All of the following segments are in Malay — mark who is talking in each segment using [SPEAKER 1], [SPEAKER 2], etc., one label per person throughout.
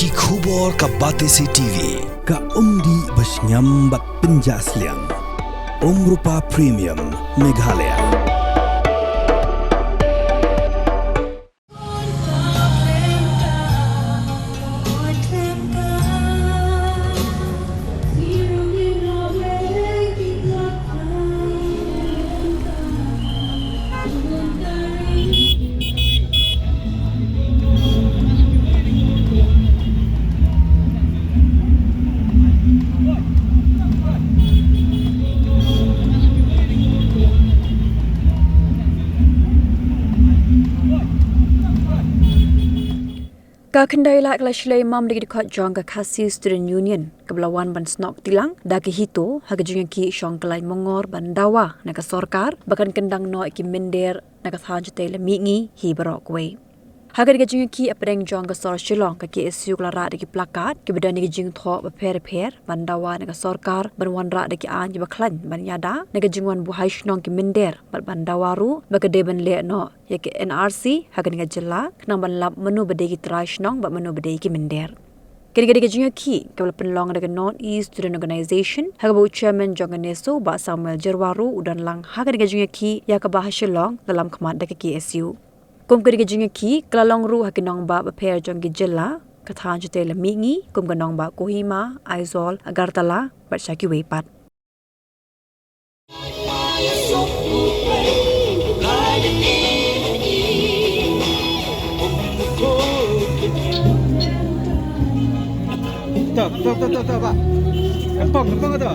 [SPEAKER 1] ki khubor ka Batesi TV ka umdi basnyam bat penjasliang Rupa Premium Meghalaya.
[SPEAKER 2] Khyndailad la Shlei mam digi dekat jong Kasi Student Union kebelawan ban snok tilang dagi hito hagajungan ki syong kelai mongor ban dawa naga sorkar bahkan kendang no ki minder naga thanjate le mingi hi barokwe haga digi ki apeng jong ga sor shilong ka ki SU klara digi plakat ki bedan digi Jingthoh ba Pher ban dawa naga sorkar ban wanra digi an ba klan ban yada naga jingwan buhai shnong ki minder ban dawaru bagade ban le no yake NRC haga nga jela knang ban lap menu bedegi trash nong ba menu bedegi minder kiri-kiri junga ki kabla penlong daga North East Student Organization haga bu chairman jonga neso ba Samuel Jerwaru udan lang haga diga junga ki ya ka bahasa long dalam kemat daga KSU kum kiri junga ki klalong ru hakinong ba Pher jongi jela kathan jete la mingi kum ganong ba Kohima Aizol Agartala ba Shaki Wepat
[SPEAKER 3] Tak, Pak. Kempang ada.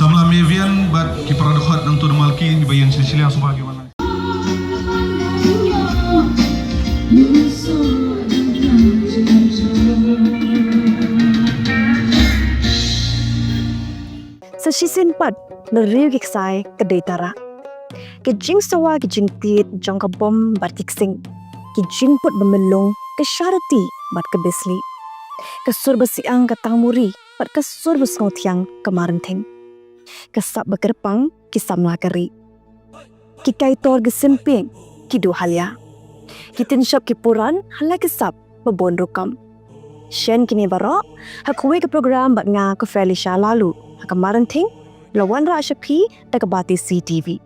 [SPEAKER 4] Samla mevian bat ki paradokhat nang tu malki ni bayan silsilah sebagai mana.
[SPEAKER 2] Sa season 4 na riu giksay kadai tara ke Jingthoh ke Jingtit jong ka bom batik sing ke Jingput bemelong ke Sharati bat ke Besli ke surba siang ke Tangmuri bat ke surba sngothiang kemarin theng kesap bekerpang kisam lakari ki kaitor gesemping ki do halya ki tinshop ki puran hala kesap babon rukam shen kini barok hakwe ke program bat nga ke Felicia lalu kemarin thing lawan ra shapi dak Batesi TV